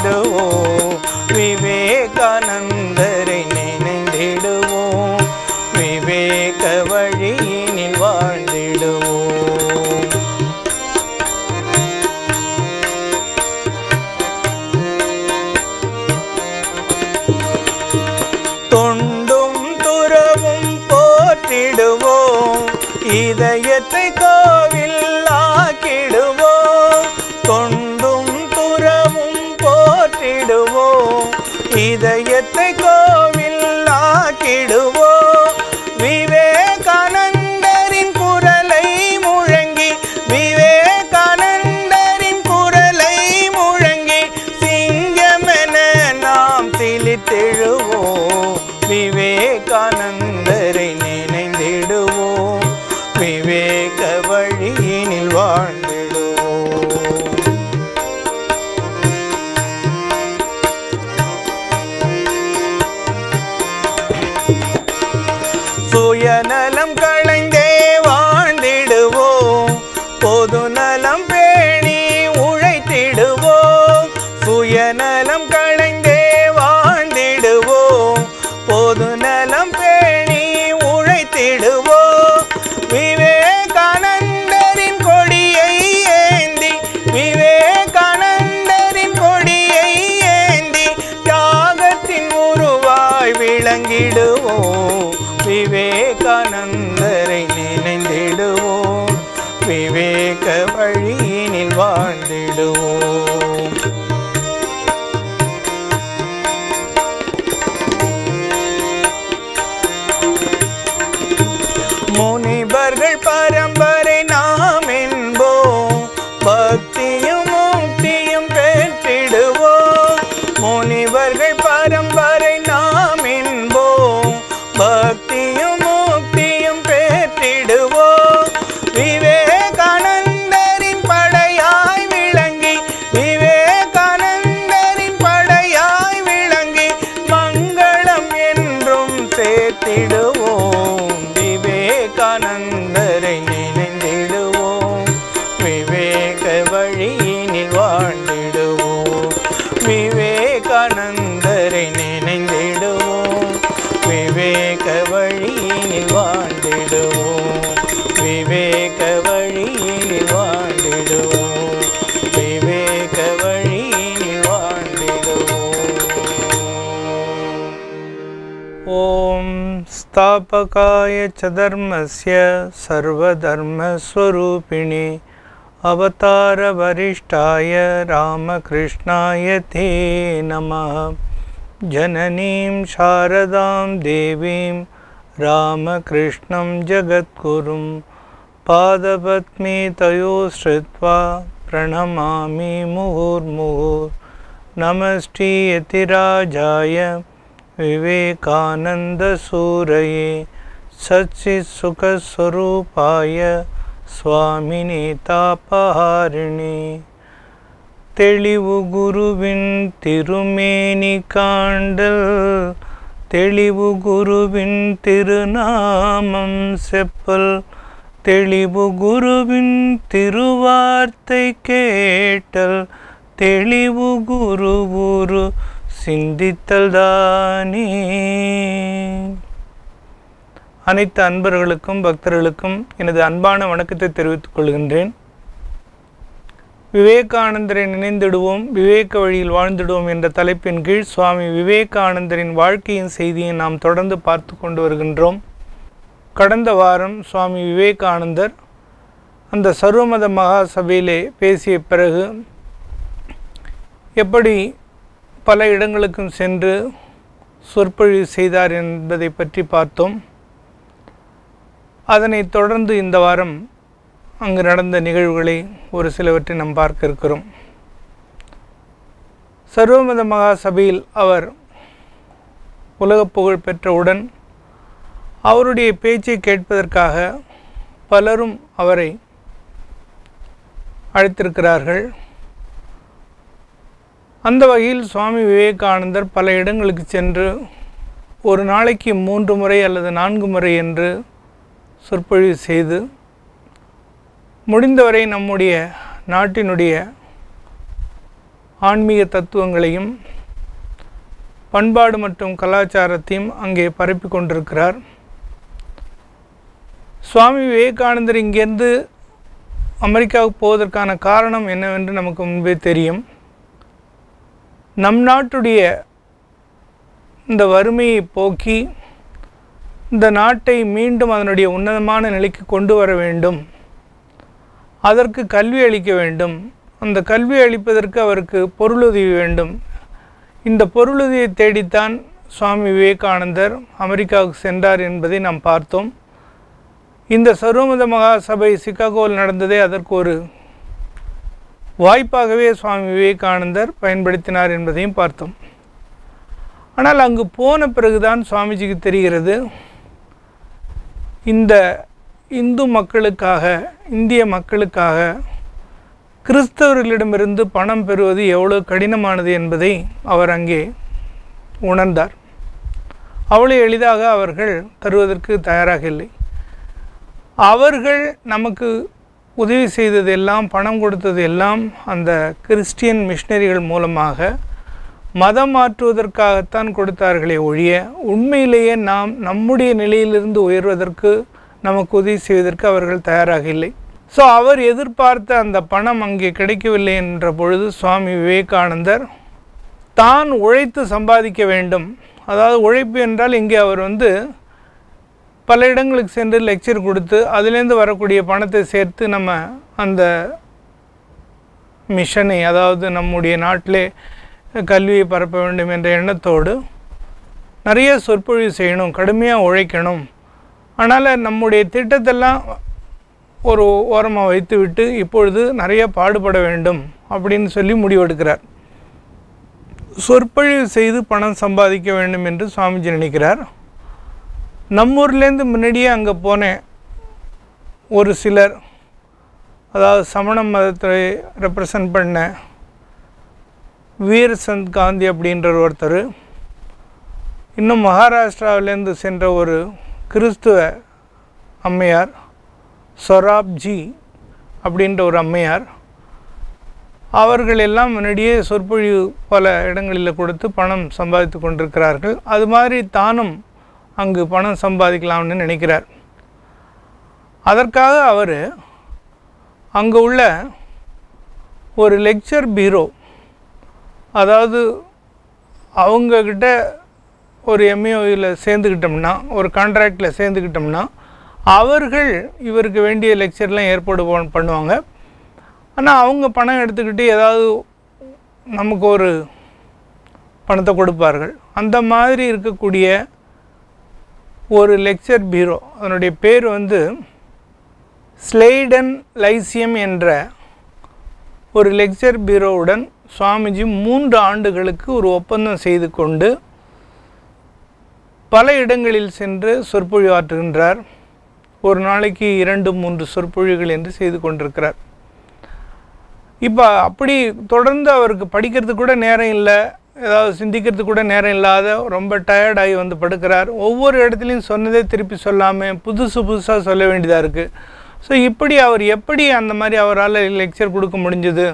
வாழ்ந்திடுவோம், விவேகானந்தரை நினைந்திடுவோம், விவேக வழியினில் வாழ்ந்திடுவோம். தொண்டும் துறவும் போற்றிடுவோம், இதயத்தை கோவில் ஆக்கிடுவோம். தொண்டும் துறவும் போற்றிடுவோம், இதயத்தை கோவில் ஆக்கிடுவோம். விவேகானந்தரின் குரலை முழங்கி, விவேகானந்தரின் குரலை முழங்கி, சிங்கமென நாம் சிலித்தெழுவோம், விவேகானந்தரை நினைந்திடுவோம், விவேக வழியினில் வாழ்ந்திடுவோம். சுயநலம் களைந்தே வாழ்ந்திடுவோம், பொதுநலம் பேணி உழைத்திடுவோம். சுயநலம் களைந்தே வாழ்ந்திடுவோம், பொதுநலம் பேணி உழைத்திடுவோம். விவேகானந்தரின் கொடியை ஏந்தி, விவேகானந்தரின் கொடியை ஏந்தி, தியாகத்தின் உருவாய் விளங்கிடுவோம், விவேகானந்தரை நினைந்திடுவோம், விவேக வழியினில் வாழ்ந்திடுவோம். முனிவர்கள் பரம்பரை நாம் என்போம், பக்தியும் முக்தியும் பெற்றிடுவோம். முனிவர்கள் பரம்பரை நாம் என்போம், பக்தியும் முக்தியும் பெற்றிடுவோம். விவேகானந்தரின் படையாய் விளங்கி, விவேகானந்தரின் படையாய் விளங்கி, மங்களம் என்றும் சேர்த்திடுவோம், விவேகானந்தரை நினைந்திடுவோம், விவேக வழியினில் வாழ்ந்திடுவோம். விவேகானந்தரை நினைந்திடுவோம், விவேக வழியினில் வாழ்ந்திடுவோம், விவேக வழியினில் வாழ்ந்திடுவோம், விவேக வழியினில் வாழ்ந்திடுவோம். ஓம் ஸ்தாபகாய ச தர்மஸ்ய சர்வதர்மஸ்வரூபிணி அவதார வரிஷ்டாய ராமகிருஷ்ணாய தே நமः. जननीं शारदां देवीं रामकृष्णं जगद्गुरुं पादपद्मे तयोः श्रुत्वा प्रणमामि मुहुर्मुहुः. नमस्ते यतिराजाय विवेकानन्दसूरये सच्चित्सुखस्वरूपाय स्वामिने तापहारिणे. தெளிவு குருவின் திருமேனி காண்டல், தெளிவு குருவின் திருநாமம் செப்பல், தெளிவு குருவின் திருவார்த்தை கேட்டல், தெளிவு குரு குரு சிந்தித்தல் தானே. அனைத்து அன்பர்களுக்கும் பக்தர்களுக்கும் எனது அன்பான வணக்கத்தை தெரிவித்துக் கொள்கின்றேன். விவேகானந்தரை நினைந்திடுவோம், விவேக வழியில் வாழ்ந்திடுவோம் என்ற தலைப்பின் கீழ் சுவாமி விவேகானந்தரின் வாழ்க்கையின் செய்தியை நாம் தொடர்ந்து பார்த்து கொண்டு வருகின்றோம். கடந்த வாரம் சுவாமி விவேகானந்தர் அந்த சர்வமத மகாசபையிலே பேசிய பிறகு எப்படி பல இடங்களுக்கும் சென்று சொற்பொழிவு செய்தார் என்பதை பற்றி பார்த்தோம். அதனைத் தொடர்ந்து இந்த வாரம் அங்கு நடந்த நிகழ்வுகளை ஒரு சிலவற்றை நாம் பார்க்க இருக்கிறோம். சர்வமத மகாசபையில் அவர் உலகப் புகழ் பெற்றவுடன் அவருடைய பேச்சை கேட்பதற்காக பலரும் அவரை அழைத்திருக்கிறார்கள். அந்த வகையில் சுவாமி விவேகானந்தர் பல இடங்களுக்கு சென்று ஒரு நாளைக்கு 3 முறை அல்லது 4 முறை என்று சொற்பொழிவு செய்து முடிந்தவரை நம்முடைய நாட்டினுடைய ஆன்மீக தத்துவங்களையும் பண்பாடு மற்றும் கலாச்சாரத்தையும் அங்கே பரப்பி கொண்டிருக்கிறார். சுவாமி விவேகானந்தர் இங்கேருந்து அமெரிக்காவுக்கு போவதற்கான காரணம் என்னவென்று நமக்கு முன்பே தெரியும். நம் நாட்டுடைய இந்த வறுமையை போக்கி இந்த நாட்டை மீண்டும் அதனுடைய உன்னதமான நிலைக்கு கொண்டு வர வேண்டும், அதற்கு கல்வி அளிக்க வேண்டும், அந்த கல்வி அளிப்பதற்கு அவருக்கு பொருளுதவி வேண்டும். இந்த பொருளுதவியை தேடித்தான் சுவாமி விவேகானந்தர் அமெரிக்காவுக்கு சென்றார் என்பதை நாம் பார்த்தோம். இந்த சர்வமத மகாசபை சிகாகோவில் நடந்ததே அதற்கு ஒரு வாய்ப்பாகவே சுவாமி விவேகானந்தர் பயன்படுத்தினார் என்பதையும் பார்த்தோம். ஆனால் அங்கு போன பிறகுதான் சுவாமிஜிக்கு தெரிகிறது, இந்த இந்து மக்களுக்காக, இந்திய மக்களுக்காக கிறிஸ்தவர்களிடமிருந்து பணம் பெறுவது எவ்வளோ கடினமானது என்பதை அவர் அங்கே உணர்ந்தார். அவ்வளோ எளிதாக அவர்கள் தருவதற்கு தயாராக இல்லை. அவர்கள் நமக்கு உதவி செய்தது எல்லாம், பணம் கொடுத்தது எல்லாம் அந்த கிறிஸ்டியன் மிஷனரிகள் மூலமாக மதம் மாற்றுவதற்காகத்தான் கொடுத்தார்களே ஒழிய உண்மையிலேயே நாம் நம்முடைய நிலையிலிருந்து உயர்வதற்கு நமக்கு உதவி செய்வதற்கு அவர்கள் தயாராக இல்லை. ஸோ அவர் எதிர்பார்த்த அந்த பணம் அங்கே கிடைக்கவில்லை என்ற பொழுது சுவாமி விவேகானந்தர் தான் உழைத்து சம்பாதிக்க வேண்டும். அதாவது உழைப்பு என்றால் இங்கே அவர் பல இடங்களுக்கு சென்று லெக்சர் கொடுத்து அதிலேருந்து வரக்கூடிய பணத்தை சேர்த்து நம்ம அந்த மிஷனை, அதாவது நம்முடைய நாட்டிலே கல்வியை பரப்ப வேண்டும் என்ற எண்ணத்தோடு நிறைய சொற்பொழிவு செய்யணும், கடுமையாக உழைக்கணும். ஆனால் நம்முடைய திட்டத்தெல்லாம் ஒரு ஓரமாக வைத்துவிட்டு இப்பொழுது நிறைய பாடுபட வேண்டும் அப்படின்னு சொல்லி முடிவெடுக்கிறார். சொற்பொழிவு செய்து பணம் சம்பாதிக்க வேண்டும் என்று சுவாமிஜி நினைக்கிறார். நம்மூர்லேருந்து முன்னாடியே அங்கே போனேன் ஒரு சிலர், அதாவது சமண மதத்தை ரெப்ரசன்ட் பண்ண வீரசந்த் காந்தி அப்படின்ற ஒருத்தர், இன்னும் மகாராஷ்டிராவிலேருந்து சென்ற ஒரு கிறிஸ்துவ அம்மையார் சொராப்ஜி அப்படின்ற ஒரு அம்மையார், அவர்கள் எல்லாம் முன்னாடியே சொற்பொழிவு பல இடங்களில் கொடுத்து பணம் சம்பாதித்து கொண்டிருக்கிறார்கள். அது மாதிரி தானும் அங்கு பணம் சம்பாதிக்கலாம்னு நினைக்கிறார். அதற்காக அவர் அங்கே உள்ள ஒரு லெக்சர் பீரோ, அதாவது அவங்கக்கிட்ட ஒரு எம்ஏஓவில் சேர்ந்துக்கிட்டோம்னா, ஒரு கான்ட்ராக்டில் சேர்ந்துக்கிட்டோம்னா அவர்கள் இவருக்கு வேண்டிய லெக்சர்லாம் ஏற்பாடு பண்ணுவாங்க. ஆனால் அவங்க பணம் எடுத்துக்கிட்டு ஏதாவது நமக்கு ஒரு பணத்தை கொடுப்பார்கள். அந்த மாதிரி இருக்கக்கூடிய ஒரு லெக்சர் பீரோ, அதனுடைய பேர் ஸ்லைடன் லைசியம் என்ற ஒரு லெக்சர் பீரோவுடன் சுவாமிஜி 3 ஆண்டுகளுக்கு ஒரு ஒப்பந்தம் செய்து கொண்டு பல இடங்களில் சென்று சொற்பொழிவாற்றுகின்றார். ஒரு நாளைக்கு 2-3 சொற்பொழிவுகள் என்று செய்து கொண்டிருக்கிறார். இப்போ அப்படி தொடர்ந்து அவருக்கு படிக்கிறதுக்கு கூட நேரம் இல்லை, ஏதாவது சிந்திக்கிறதுக்கு கூட நேரம் இல்லாத ரொம்ப டயர்டாகி படுக்கிறார். ஒவ்வொரு இடத்துலையும் சொன்னதே திருப்பி சொல்லாமல் புதுசாக சொல்ல வேண்டியதாக இருக்குது. ஸோ இப்படி அவர் எப்படி அந்த மாதிரி அவரால் லெக்சர் கொடுக்க முடிஞ்சது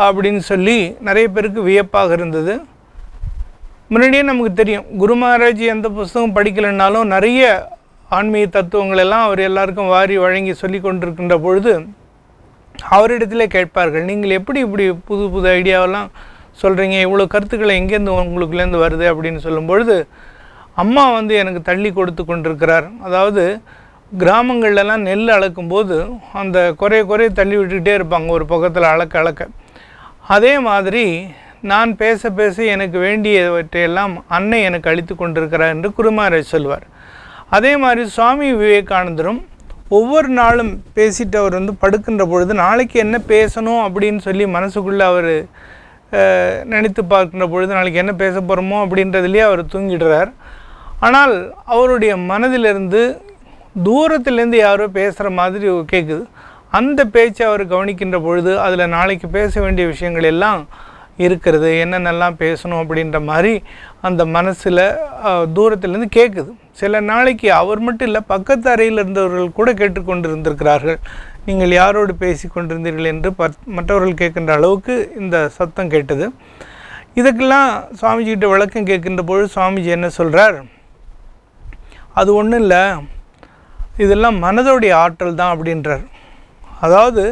அப்படின்னு சொல்லி நிறைய பேருக்கு வியப்பாக இருந்தது. முன்னாடியே நமக்கு தெரியும், குரு மகாராஜ் எந்த புஸ்தகம் படிக்கலைன்னாலும் நிறைய ஆன்மீக தத்துவங்கள் எல்லாம் அவர் எல்லாருக்கும் வாரி வழங்கி சொல்லி கொண்டிருக்கின்ற பொழுது அவரிடத்திலே கேட்பார்கள், நீங்கள் எப்படி இப்படி புது ஐடியாவெல்லாம் சொல்கிறீங்க, இவ்வளோ கருத்துக்களை எங்கேருந்து உங்களுக்குலேருந்து வருது அப்படின்னு சொல்லும்பொழுது, அம்மா எனக்கு தள்ளி கொடுத்து கொண்டிருக்கிறார். அதாவது கிராமங்கள்லாம் நெல் அளக்கும்போது அந்த குறைய தள்ளி விட்டுக்கிட்டே இருப்பாங்க ஒரு பக்கத்தில் அளக்க. அதே மாதிரி நான் பேச எனக்கு வேண்டியவற்றையெல்லாம் அன்னை எனக்கு அளித்து கொண்டிருக்கிறார் என்று குரு மகாராஜ் சொல்வார். அதே மாதிரி சுவாமி விவேகானந்தரும் ஒவ்வொரு நாளும் பேசிட்டு அவர் படுக்கின்ற பொழுது நாளைக்கு என்ன பேசணும் அப்படின்னு சொல்லி மனசுக்குள்ளே அவர் நினைத்து பார்க்கின்ற பொழுது நாளைக்கு என்ன பேச போகிறோமோ அப்படின்றதுலேயே அவர் தூங்கிடுறார். ஆனால் அவருடைய மனதிலிருந்து தூரத்திலேருந்து யாரோ பேசுகிற மாதிரி கேட்குது. அந்த பேச்சை அவர் கவனிக்கின்ற பொழுது அதில் நாளைக்கு பேச வேண்டிய விஷயங்கள் எல்லாம் இருக்கிறது, என்னென்னலாம் பேசணும் அப்படின்ற மாதிரி அந்த மனசில் தூரத்திலேருந்து கேட்குது. சில நாளைக்கு அவர் மட்டும் இல்லை, பக்கத்து அறையில் இருந்தவர்கள் கூட கேட்டுக்கொண்டு இருந்திருக்கிறார்கள். நீங்கள் யாரோடு பேசி கொண்டிருந்தீர்கள் என்று மற்றவர்கள் கேட்கின்ற அளவுக்கு இந்த சத்தம் கேட்டது. இதுக்கெல்லாம் சுவாமிஜிக்கிட்ட விளக்கம் கேட்கின்ற பொழுது சுவாமிஜி என்ன சொல்கிறார், அது ஒன்றும் இல்லை, இதெல்லாம் மனதோடைய ஆற்றல் தான் அப்படின்றார். அதாவது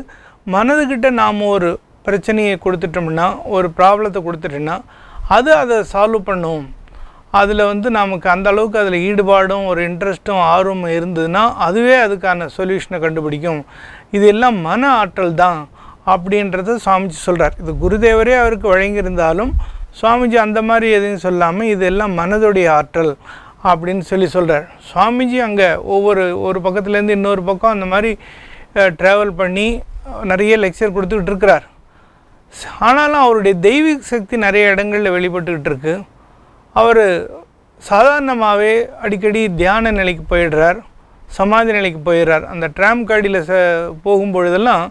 மனதுக்கிட்ட நாம் ஒரு பிரச்சனையை கொடுத்துட்டோம்னா, ஒரு ப்ராப்ளத்தை கொடுத்துட்டோம்னா அது அதை சால்வ் பண்ணும். அதில் நமக்கு அந்த அளவுக்கு அதில் ஈடுபாடும் ஒரு இன்ட்ரெஸ்ட்டும் ஆர்வமும் இருந்ததுன்னா அதுவே அதுக்கான சொல்யூஷனை கண்டுபிடிக்கும். இது எல்லாம் மன ஆற்றல் தான் அப்படின்றத சுவாமிஜி சொல்கிறார். இது குருதேவரே அவருக்கு வழங்கியிருந்தாலும் சுவாமிஜி அந்த மாதிரி எதையும் சொல்லாமல் இதெல்லாம் மனதுடைய ஆற்றல் அப்படின்னு சொல்கிறார். சுவாமிஜி அங்கே ஒரு பக்கத்துலேருந்து இன்னொரு பக்கம் அந்த மாதிரி ட்ராவல் பண்ணி நிறைய லெக்சர் கொடுத்துக்கிட்டு இருக்கிறார். ஆனாலும் அவருடைய தெய்வீக சக்தி நிறைய இடங்களில் வெளிப்பட்டுக்கிட்டு இருக்கு. அவர் சாதாரணமாகவே அடிக்கடி தியான நிலைக்கு போயிடுறார், சமாதி நிலைக்கு போயிடுறார். அந்த ட்ராம் காடியில் போகும்பொழுதெல்லாம்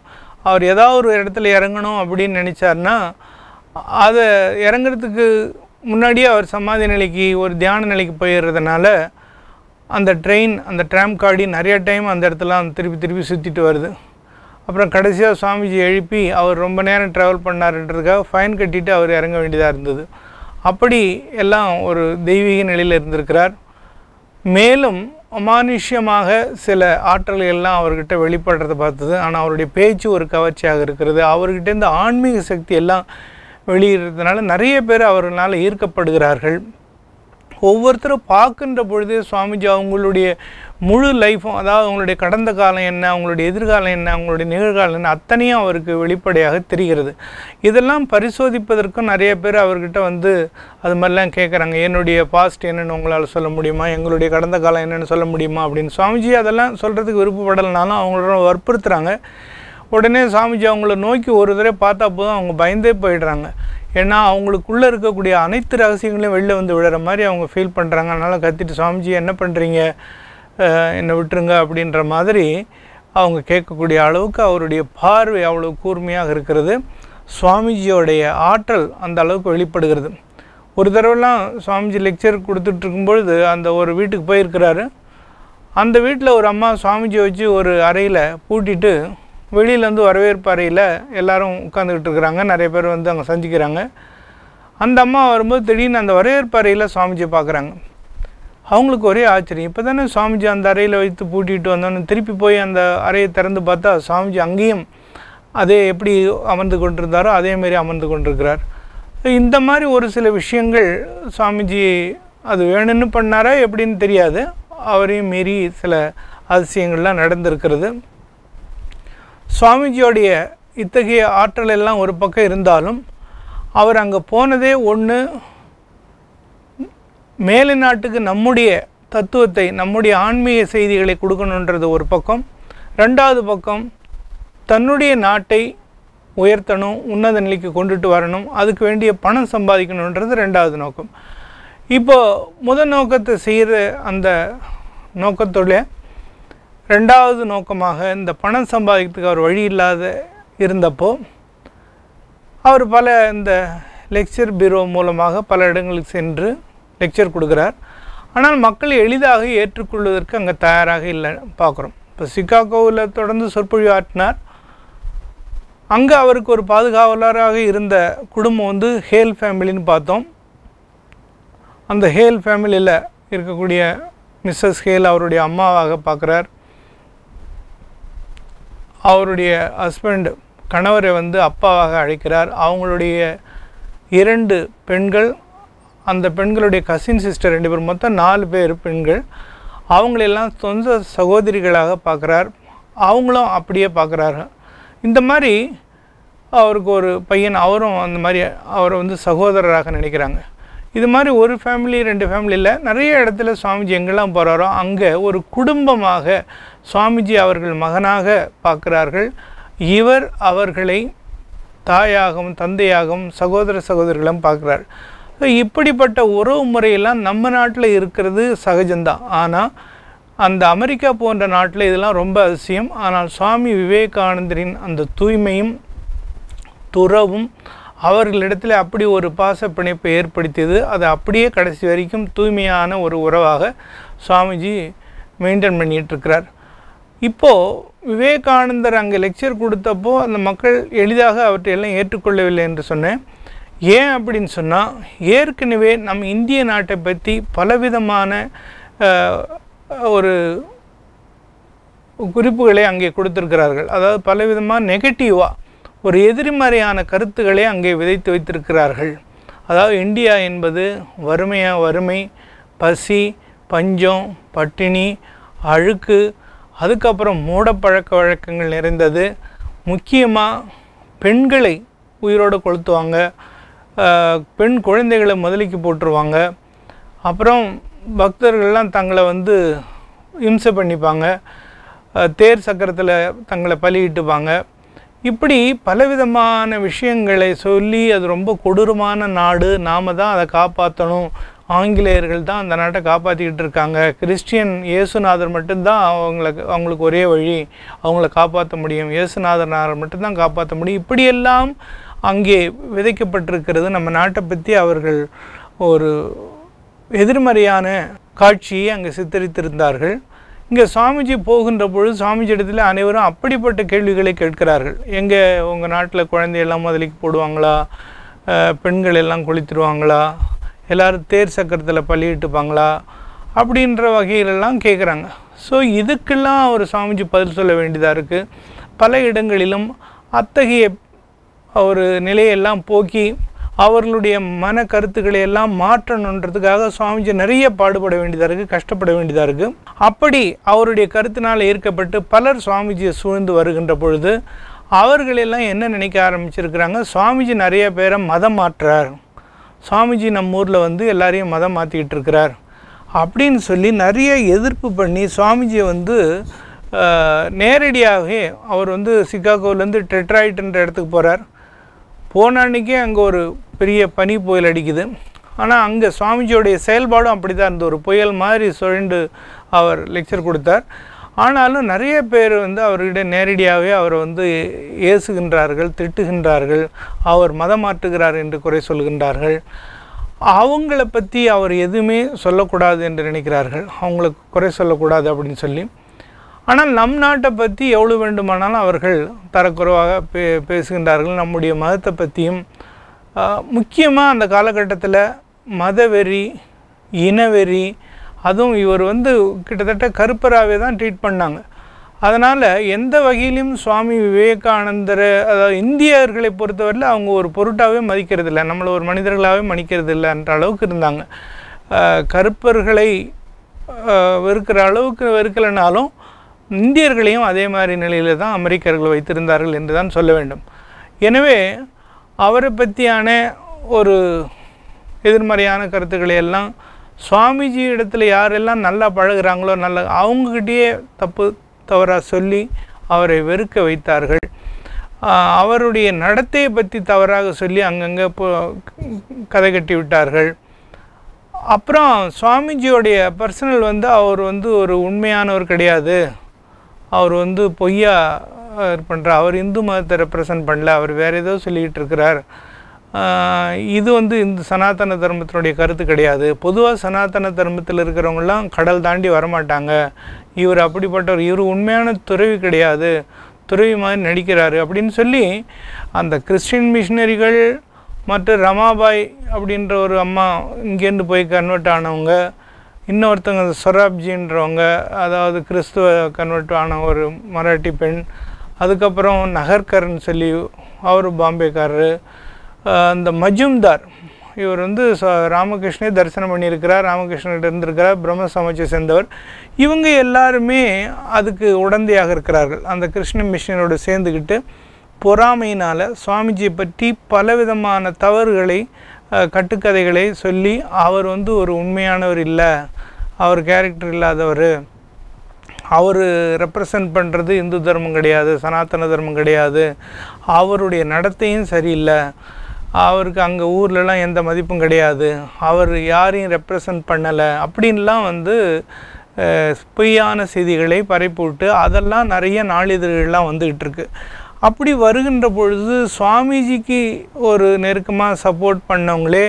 அவர் ஏதாவது ஒரு இடத்துல இறங்கணும் அப்படின்னு நினச்சார்னா அதை இறங்குறதுக்கு முன்னாடியே அவர் சமாதி நிலைக்கு ஒரு தியான நிலைக்கு போயிடுறதுனால அந்த அந்த ட்ராம் காடி நிறைய டைம் அந்த இடத்துல திருப்பி சுற்றிட்டு வருது. அப்புறம் கடைசியாக சுவாமிஜி எழுப்பி அவர் ரொம்ப நேரம் ட்ராவல் பண்ணாருன்றதுக்காக ஃபைன் கட்டிட்டு அவர் இறங்க வேண்டியதாக இருந்தது. அப்படி எல்லாம் ஒரு தெய்வீக நிலையில் இருந்திருக்கிறார். மேலும் அமானுஷ்யமாக சில ஆற்றல்கள்லாம் அவர்கிட்ட வெளிப்படுறதை பார்த்தது. ஆனால் அவருடைய பேச்சு ஒரு கவர்ச்சியாக இருக்கிறது. அவர்கிட்ட இந்த ஆன்மீக சக்தி எல்லாம் வெளியிடுறதுனால நிறைய பேர் அவர்களால் ஈர்க்கப்படுகிறார்கள். ஒவ்வொருத்தரும் பார்க்கின்ற பொழுதே சுவாமிஜி அவங்களுடைய முழு லைஃப்பும், அதாவது அவங்களுடைய கடந்த காலம் என்ன, அவங்களுடைய எதிர்காலம் என்ன, அவங்களுடைய நிகழ்காலம் என்ன, அத்தனையும் அவருக்கு வெளிப்படையாக தெரிகிறது. இதெல்லாம் பரிசோதிப்பதற்கும் நிறைய பேர் அவர்கிட்ட அது மாதிரிலாம் கேட்குறாங்க. என்னுடைய பாஸ்ட் என்னென்னு உங்களால் சொல்ல முடியுமா, எங்களுடைய கடந்த காலம் என்னென்னு சொல்ல முடியுமா அப்படின்னு. சுவாமிஜி அதெல்லாம் சொல்கிறதுக்கு விருப்பப்படலைனாலும் அவங்களோட வற்புறுத்துறாங்க. உடனே சுவாமிஜி அவங்கள நோக்கி ஒரு தடவை பார்த்தா போதும் அவங்க பயந்தே போயிடுறாங்க. ஏன்னா அவங்களுக்குள்ளே இருக்கக்கூடிய அனைத்து ரகசியங்களையும் வெளில விடுற மாதிரி அவங்க ஃபீல் பண்ணுறாங்க. அதனால் கத்திட்டு, சுவாமிஜி என்ன பண்ணுறீங்க, என்னை விட்டுருங்க அப்படின்ற மாதிரி அவங்க கேட்கக்கூடிய அளவுக்கு அவருடைய பார்வை அவ்வளோ கூர்மையாக இருக்கிறது. சுவாமிஜியோடைய ஆற்றல் அந்த அளவுக்கு வெளிப்படுகிறது. ஒரு தடவைலாம் சுவாமிஜி லெக்சர் கொடுத்துட்ருக்கும்பொழுது அந்த ஒரு வீட்டுக்கு போயிருக்கிறாரு. அந்த வீட்டில் ஒரு அம்மா சுவாமிஜியை வச்சு ஒரு அறையில் பூட்டிட்டு வெளியிலேருந்து வரவேற்பு அறையில் எல்லோரும் உட்காந்துக்கிட்டு இருக்கிறாங்க. நிறைய பேர் அங்கே சந்திக்கிறாங்க. அந்த அம்மா வரும்போது திடீர்னு அந்த வரவேற்பு அறையில் சுவாமிஜியை பார்க்குறாங்க. அவங்களுக்கு ஒரே ஆச்சரியம். இப்போ தானே சுவாமிஜி அந்த அறையில் வைத்து பூட்டிகிட்டு வந்தோன்னு திருப்பி போய் அந்த அறையை திறந்து பார்த்தா சுவாமிஜி அங்கேயும் அதே எப்படி அமர்ந்து கொண்டிருந்தாரோ அதேமாரி அமர்ந்து கொண்டிருக்கிறார். இந்த மாதிரி ஒரு சில விஷயங்கள் சுவாமிஜி அது வேணும்னு பண்ணாரா எப்படின்னு தெரியாது, அவரையும் மீறி சில அதிசயங்கள்லாம் நடந்திருக்கிறது. சுவாமிஜியோடைய இத்தகைய ஆற்றல் எல்லாம் ஒரு பக்கம் இருந்தாலும் அவர் அங்கே போனதே ஒன்று, மேலை நாட்டுக்கு நம்முடைய தத்துவத்தை, நம்முடைய ஆன்மீக செய்திகளை கொடுக்கணுன்றது ஒரு பக்கம். ரெண்டாவது பக்கம் தன்னுடைய நாட்டை உயர்த்தணும், உன்னத நிலைக்கு கொண்டுட்டு வரணும், அதுக்கு வேண்டிய பணம் சம்பாதிக்கணுன்றது ரெண்டாவது நோக்கம். இப்போது முதல் நோக்கத்தை செய்கிற அந்த நோக்கத்தோட ரெண்டாவது நோக்கமாக இந்த பணம் சம்பாதிக்கிறதுக்கு அவர் வழி இல்லாத இருந்தப்போ அவர் பல இந்த லெக்சர் பீரோ மூலமாக பல இடங்களுக்கு சென்று லெக்சர் கொடுக்குறார். ஆனால் மக்கள் எளிதாக ஏற்றுக்கொள்வதற்கு அங்கே தயாராக இல்லை பார்க்குறோம். இப்போ சிகாகோவில் தொடர்ந்து சொற்பொழிவு ஆற்றினார். அங்கே அவருக்கு ஒரு பாதுகாவலராக இருந்த குடும்பம் ஹேல் ஃபேமிலின்னு பார்த்தோம். அந்த ஹேல் ஃபேமிலியில் இருக்கக்கூடிய மிஸ்ஸஸ் ஹேல் அவருடைய அம்மாவாக பார்க்குறார். அவருடைய ஹஸ்பண்ட் கணவரை அப்பாவாக அழைக்கிறார். அவங்களுடைய 2 பெண்கள், அந்த பெண்களுடைய கசின் சிஸ்டர் 2 பேர், மொத்தம் 4 பேர் பெண்கள். அவங்களெல்லாம் சொந்த சகோதரிகளாக பார்க்குறார். அவங்களும் அப்படியே பார்க்குறாரு. இந்த மாதிரி அவருக்கு ஒரு பையன், அவரும் அந்த மாதிரி அவரை சகோதரராக நினைக்கிறாங்க. இது மாதிரி ஒரு ஃபேமிலி 2 ஃபேமிலியில் நிறைய இடத்துல சுவாமிஜி எங்கெல்லாம் போகிறாரோ அங்கே ஒரு குடும்பமாக சுவாமிஜி அவர்கள் மகனாக பார்க்குறார்கள். இவர் அவர்களை தாயாகவும் தந்தையாகவும் சகோதர சகோதரிகளும் பார்க்குறார். இப்படிப்பட்ட உறவு முறையெல்லாம் நம்ம நாட்டில் இருக்கிறது சகஜம்தான். ஆனால் அந்த அமெரிக்கா போன்ற நாட்டில் இதெல்லாம் ரொம்ப அதிசயம். ஆனால் சுவாமி விவேகானந்தரின் அந்த தூய்மையும் துறவும் அவர்களிடத்தில் அப்படி ஒரு பாச பிணைப்பை ஏற்படுத்தியது. அது அப்படியே கடைசி வரைக்கும் தூய்மையான ஒரு உறவாக சுவாமிஜி மெயின்டைன் பண்ணிகிட்ருக்கிறார். இப்போது விவேகானந்தர் அங்கே லெக்சர் கொடுத்தப்போ அந்த மக்கள் எளிதாக அவற்றையெல்லாம் ஏற்றுக்கொள்ளவில்லை என்று சொன்னேன். ஏன் அப்படின்னு சொன்னால், ஏற்கனவே நம் இந்திய நாட்டை பற்றி பலவிதமான ஒரு குறிப்புகளை அங்கே கொடுத்திருக்கிறார்கள். அதாவது பலவிதமாக நெகட்டிவாக ஒரு எதிர்மறையான கருத்துக்களை அங்கே விதைத்து வைத்திருக்கிறார்கள். அதாவது இந்தியா என்பது வறுமை, பசி, பஞ்சம், பட்டினி, அழுக்கு, அதுக்கப்புறம் மூடப்பழக்க வழக்கங்கள் நிறைந்தது. முக்கியமாக பெண்களை உயிரோடு கொளுத்துவாங்க, பெண் குழந்தைகளை முதலிக்கு போட்டுருவாங்க, அப்புறம் பக்தர்கள்லாம் தங்களை இம்சை பண்ணிப்பாங்க, தேர் சக்கரத்தில் தங்களை பலியிட்டுப்பாங்க. இப்படி பலவிதமான விஷயங்களை சொல்லி அது ரொம்ப கொடூரமான நாடு, நாம் தான் அதை காப்பாற்றணும், ஆங்கிலேயர்கள் தான் அந்த நாட்டை காப்பாற்றிக்கிட்டு இருக்காங்க, கிறிஸ்டியன் இயேசுநாதர் மட்டும்தான் அவங்களுக்கு ஒரே வழி, அவங்கள காப்பாற்ற முடியும், இயேசுநாதர் மட்டும்தான் காப்பாற்ற முடியும், இப்படியெல்லாம் அங்கே விதைக்கப்பட்டிருக்கிறது. நம்ம நாட்டை பற்றி அவர்கள் ஒரு எதிர்மறையான காட்சியை அங்கே சித்தரித்திருந்தார்கள். இங்கே சுவாமிஜி போகின்ற பொழுது சுவாமிஜி இடத்துல அனைவரும் அப்படிப்பட்ட கேள்விகளை கேட்கிறார்கள். எங்கே உங்கள் நாட்டில் குழந்தையெல்லாம் முதலிக்கு போடுவாங்களா, பெண்கள் எல்லாம் குளித்துருவாங்களா, எல்லோரும் தேர் சக்கரத்தில் பள்ளியிட்டுப்பாங்களா அப்படின்ற வகையிலெல்லாம் கேட்குறாங்க. ஸோ இதுக்கெல்லாம் ஒரு சுவாமிஜி பதில் சொல்ல வேண்டியதாக இருக்குது. பல இடங்களிலும் அத்தகைய ஒரு நிலையெல்லாம் போக்கி அவர்களுடைய மன கருத்துக்களை எல்லாம் மாற்றணுன்றதுக்காக சுவாமிஜி நிறைய பாடுபட வேண்டியதாக இருக்குது, கஷ்டப்பட வேண்டியதாக இருக்குது. அப்படி அவருடைய கருத்தினால் ஈர்க்கப்பட்டு பலர் சுவாமிஜியை சூழ்ந்து வருகின்ற பொழுது அவர்களெல்லாம் என்ன நினைக்க ஆரம்பிச்சிருக்கிறாங்க, சுவாமிஜி நிறைய பேரை மதம் மாற்றுறார், சுவாமிஜி நம்ம ஊரில் எல்லாரையும் மதம் மாற்றிக்கிட்டு இருக்கிறார் அப்படின்னு சொல்லி நிறைய எதிர்ப்பு பண்ணி சுவாமிஜியை நேரடியாகவே அவர் சிகாகோவிலேருந்து டெட்ராய்ட்ன்ற இடத்துக்கு போகிறார். போன அன்றைக்கே அங்கே ஒரு பெரிய பனி புயல் அடிக்குது. ஆனால் அங்கே சுவாமிஜியோடைய செயல்பாடும் அப்படி தான் இருந்தது, ஒரு புயல் மாதிரி சுழண்டு அவர் லெக்சர் கொடுத்தார். ஆனாலும் நிறைய பேர் அவர்கிட்ட நேரடியாகவே அவரை ஏசுகின்றார்கள், திட்டுகின்றார்கள், அவர் மதம் மாற்றுகிறார் என்று குறை சொல்கின்றார்கள். அவங்கள பற்றி அவர் எதுவுமே சொல்லக்கூடாது என்று நினைக்கிறார்கள், அவங்களுக்கு குறை சொல்லக்கூடாது அப்படின்னு சொல்லி. ஆனால் நம் நாட்டை பற்றி எவ்வளோ வேண்டுமானாலும் அவர்கள் தரக்குறைவாக பேசுகின்றார்கள். நம்முடைய மதத்தை பற்றியும் முக்கியமாக அந்த காலகட்டத்தில் மதவெறி, இனவெறி, அதுவும் இவர் கிட்டத்தட்ட கருப்பராகவே தான் ட்ரீட் பண்ணாங்க. அதனால் எந்த வகையிலும் சுவாமி விவேகானந்தரை, அதாவது இந்தியர்களை பொறுத்தவரையில் அவங்க ஒரு பொருட்டாகவே மதிக்கிறதில்லை, நம்மளை ஒரு மனிதர்களாகவே மதிக்கிறதில்லை என்ற அளவுக்கு இருந்தாங்க. கருப்பர்களை வெறுக்கிற அளவுக்கு வெறுக்கலைனாலும் இந்தியர்களையும் அதே மாதிரி நிலையில் தான் அமெரிக்கர்கள் வைத்திருந்தார்கள் என்று தான் சொல்ல வேண்டும். எனவே அவரை பற்றியான ஒரு எதிர்மறையான கருத்துக்களை எல்லாம் சுவாமிஜி இடத்துல யாரெல்லாம் நல்லா பழகுறாங்களோ அவங்கக்கிட்டேயே தவறாக சொல்லி அவரை வெறுக்க வைத்தார்கள். அவருடைய நடத்தையை பற்றி தவறாக சொல்லி அங்கங்கே கதை கட்டி விட்டார்கள். அப்புறம் சுவாமிஜியோடைய பர்சனல் அவர் ஒரு உண்மையானவர் கிடையாது, அவர் பொய்யா பண்ணுறார், அவர் இந்து மதத்தை ரெப்ரசன்ட் பண்ணல, அவர் வேறு ஏதோ சொல்லிக்கிட்டு இருக்கிறார், இது இந்த சனாதன தர்மத்தினுடைய கருத்து கிடையாது, பொதுவாக சனாதன தர்மத்தில் இருக்கிறவங்களாம் கடல் தாண்டி வரமாட்டாங்க, இவர் அப்படிப்பட்டவர், இவர் உண்மையான துறவி கிடையாது, துறவி மாதிரி நடிக்கிறாரு அப்படின்னு சொல்லி அந்த கிறிஸ்டின் மிஷினரிகள் மற்றும் ரமாபாய் அப்படின்ற ஒரு அம்மா இங்கேருந்து போய் கன்வெர்ட் ஆனவங்க, இன்னொருத்தவங்க சொராப்ஜின்றவங்க, அதாவது கிறிஸ்துவ கன்வெர்ட் ஆன ஒரு மராட்டி பெண், அதுக்கப்புறம் நகர்கர்ன்னு சொல்லி அவர் பாம்பேக்காரரு, அந்த மஜும்தார் இவர் ராமகிருஷ்ணே தரிசனம் பண்ணியிருக்கிறார், ராமகிருஷ்ணன் இருந்திருக்கிறார், பிரம்ம சமாஜை சேர்ந்தவர். இவங்க எல்லாருமே அதுக்கு உடந்தையாக இருக்கிறார்கள். அந்த கிருஷ்ண மிஷனோடு சேர்ந்துக்கிட்டு பொறாமையினால் சுவாமிஜியை பற்றி பலவிதமான தவறுகளை, கட்டுக்கதைகளை சொல்லி அவர் ஒரு உண்மையானவர் இல்லை, அவர் கேரக்டர் இல்லாதவர், அவர் ரெப்ரசன்ட் பண்ணுறது இந்து தர்மம் கிடையாது, சனாதன தர்மம் கிடையாது, அவருடைய நடத்தையும் சரியில்லை, அவருக்கு அங்கே ஊர்லலாம் எந்த மதிப்பும் கிடையாது, அவர் யாரையும் ரெப்ரசன்ட் பண்ணலை அப்படின்லாம் பொய்யான செய்திகளை பரப்பிவிட்டு அதெல்லாம் நிறைய நாளிதழ்கள்லாம் வந்துக்கிட்டு இருக்கு. அப்படி வருகின்ற பொழுது சுவாமிஜிக்கு ஒரு நெருக்கமாக சப்போர்ட் பண்ணவங்களே